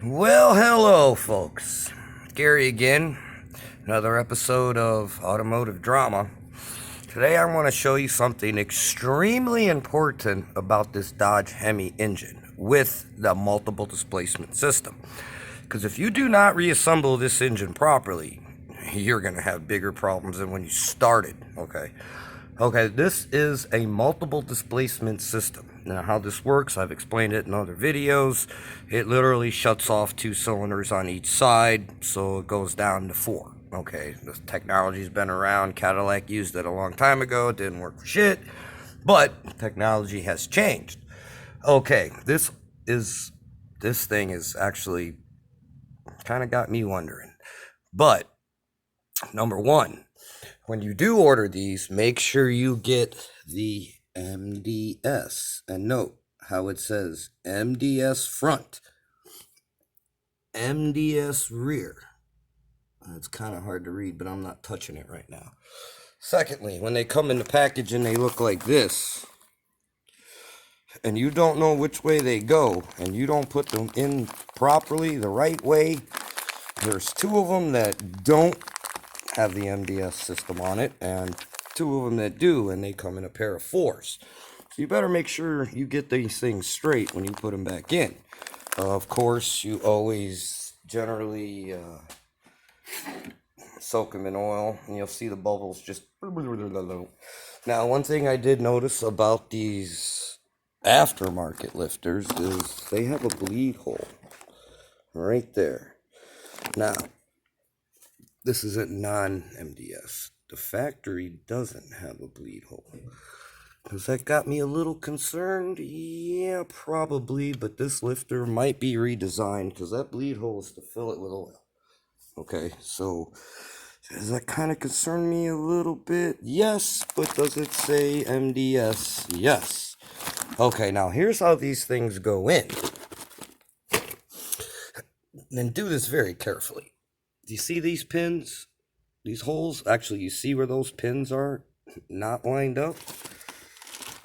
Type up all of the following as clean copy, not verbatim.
Well, hello, folks. Gary again. Another episode of Automotive Drama. Today, I want to show you something extremely important about this Dodge Hemi engine with the multiple displacement system. Because if you do not reassemble this engine properly, you're going to have bigger problems than when you started, okay? Okay, this is a multiple displacement system. Now, how this works, I've explained it in other videos. It literally shuts off 2 cylinders on each side, so it goes down to 4. Okay, this technology's been around. Cadillac used it a long time ago. It didn't work for shit, but technology has changed. Okay, this thing is actually kind of got me wondering. But number one, when you do order these, make sure you get the MDS. And note how it says MDS front, MDS rear. It's kind of hard to read, but I'm not touching it right now. Secondly, when they come in the package and they look like this, and you don't know which way they go, and you don't put them in properly, the right way, there's 2 of them that don't have the MDS system on it, and 2 of them that do, and they come in a pair of 4s. So you better make sure you get these things straight when you put them back in. Of course, you always generally soak them in oil, and you'll see the bubbles just... Now, one thing I did notice about these aftermarket lifters is they have a bleed hole right there. Now, this isn't non-MDS. The factory doesn't have a bleed hole. Has that got me a little concerned? Yeah, probably, but this lifter might be redesigned because that bleed hole is to fill it with oil. Okay, so does that kind of concern me a little bit? Yes, but does it say MDS? Yes. Okay, now here's how these things go in. And do this very carefully. Do you see these pins? These holes? Actually, you see where those pins are not lined up?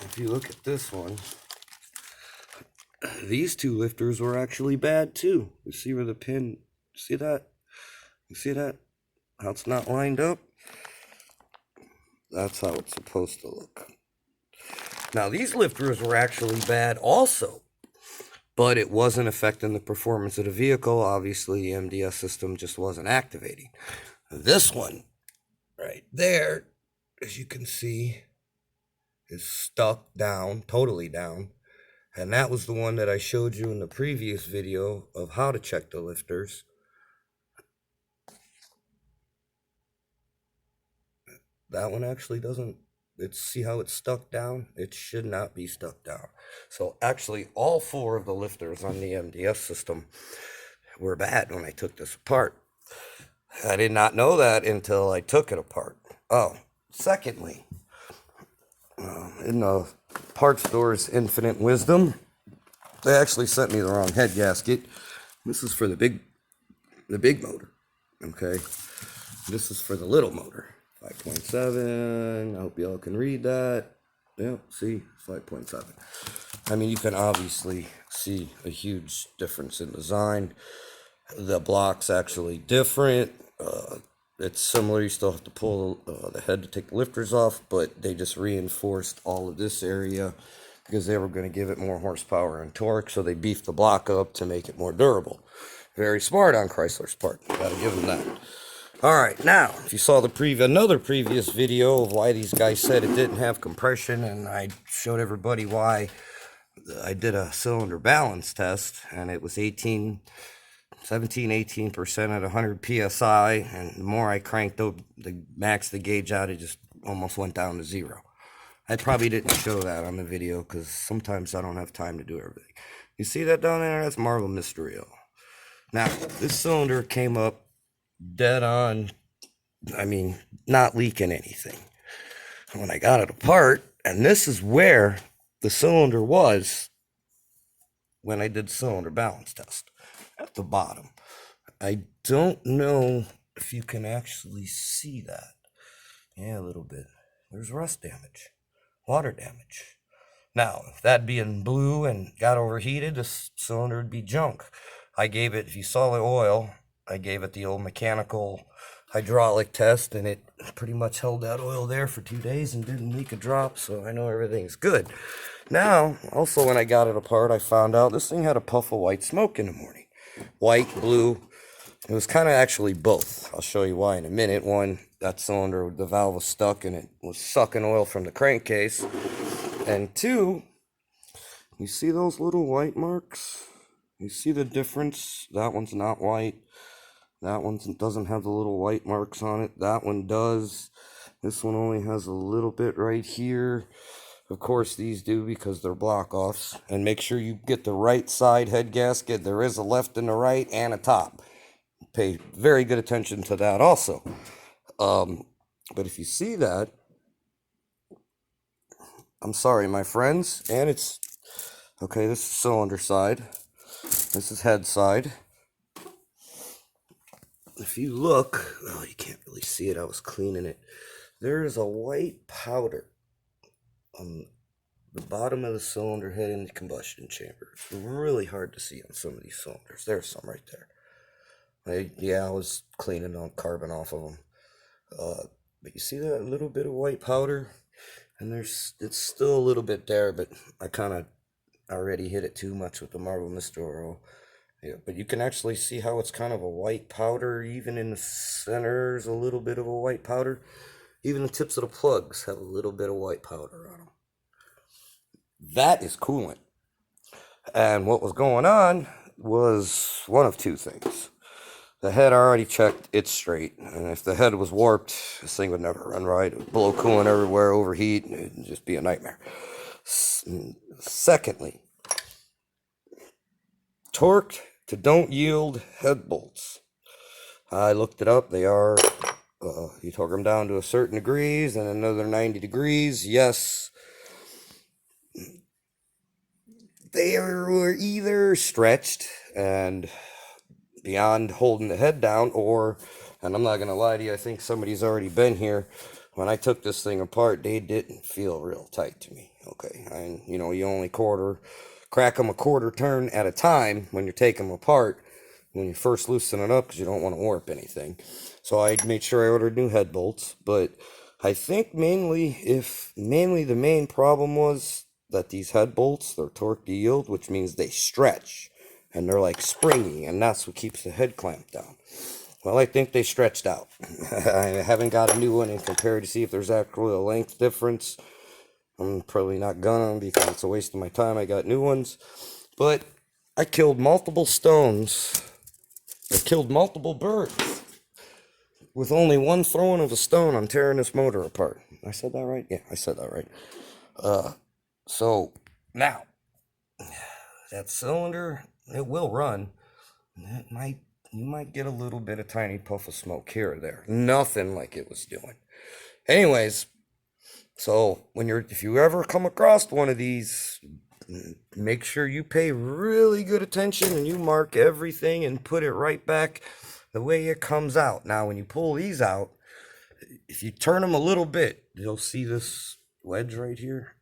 If you look at this one, these 2 lifters were actually bad too. You see where the pin, see that? You see that? How it's not lined up? That's how it's supposed to look. Now, these lifters were actually bad also, but it wasn't affecting the performance of the vehicle. Obviously, the MDS system just wasn't activating. This one right there, as you can see, is stuck down, totally down. And that was the one that I showed you in the previous video of how to check the lifters. That one actually doesn't, see how it's stuck down? It should not be stuck down. So actually all 4 of the lifters on the MDS system were bad when I took this apart. I did not know that until I took it apart. Oh, secondly, in the parts store's infinite wisdom, they actually sent me the wrong head gasket. This is for the big motor, okay? This is for the little motor, 5.7. I hope y'all can read that. Yeah, see, 5.7. I mean, you can obviously see a huge difference in design. The block's actually different. It's similar. You still have to pull the head to take the lifters off, but they just reinforced all of this area because they were going to give it more horsepower and torque, so they beefed the block up to make it more durable. Very smart on Chrysler's part. Gotta give them that. All right, now, if you saw another previous video of why these guys said it didn't have compression, and I showed everybody why I did a cylinder balance test, and it was 18% at 100 psi, and the more I cranked the max the gauge out, it just almost went down to 0. I probably didn't show that on the video because sometimes I don't have time to do everything. You see that down there? That's Marvel Mysterio. Now, this cylinder came up dead on, I mean, not leaking anything. When I got it apart, and this is where the cylinder was when I did cylinder balance test, at the bottom. I don't know if you can actually see that. Yeah, a little bit. There's rust damage, water damage. Now, if that being blue and got overheated, this cylinder would be junk. I gave it, if you saw the oil, I gave it the old mechanical hydraulic test, and it pretty much held that oil there for 2 days and didn't leak a drop, so I know everything's good. Now, also when I got it apart, I found out this thing had a puff of white smoke in the morning. White, blue. It was kind of actually both. I'll show you why in a minute. One, that cylinder, the valve was stuck and it was sucking oil from the crankcase. And two, you see those little white marks? You see the difference? That one's not white. That one doesn't have the little white marks on it. That one does. This one only has a little bit right here. Of course, these do because they're block-offs. And make sure you get the right side head gasket. There is a left and a right and a top. Pay very good attention to that also. But if you see that, I'm sorry, my friends. And it's, okay, this is cylinder side. This is head side. If you look, well, you can't really see it. I was cleaning it. There is a white powder on the bottom of the cylinder head in the combustion chamber. It's really hard to see on some of these cylinders. There's some right there. I was cleaning on carbon off of them. But you see that little bit of white powder? And it's still a little bit there, but I kind of already hit it too much with the Marble Mist oil. Yeah, but you can actually see how it's kind of a white powder. Even in the centers, a little bit of a white powder. Even the tips of the plugs have a little bit of white powder on them. That is coolant. And what was going on was one of two things. The head I already checked, it's straight. And if the head was warped, this thing would never run right. It would blow coolant everywhere, overheat, and it'd just be a nightmare. Secondly, torqued to don't yield head bolts. I looked it up. They are, you torque them down to a certain degrees and another 90 degrees. Yes, they were either stretched and beyond holding the head down, or, and I'm not going to lie to you, I think somebody's already been here. When I took this thing apart, they didn't feel real tight to me. Okay, and you know, you only crack them a quarter turn at a time when you're taking them apart, when you first loosen it up, because you don't want to warp anything. So I made sure I ordered new head bolts, but I think mainly the main problem was that these head bolts, they're torque to yield, which means they stretch, and they're like springy, and that's what keeps the head clamped down. Well, I think they stretched out. I haven't got a new one and compared to see if there's actually a length difference. I'm probably not gonna, because it's a waste of my time. I got new ones. But I killed multiple stones. I killed multiple birds with only one throwing of a stone on tearing this motor apart. I said that right? Yeah, I said that right. So now, that cylinder, it will run. You might get a little bit of tiny puff of smoke here or there. Nothing like it was doing. Anyways, so if you ever come across one of these, make sure you pay really good attention and you mark everything and put it right back the way it comes out. Now, when you pull these out, if you turn them a little bit, you'll see this wedge right here.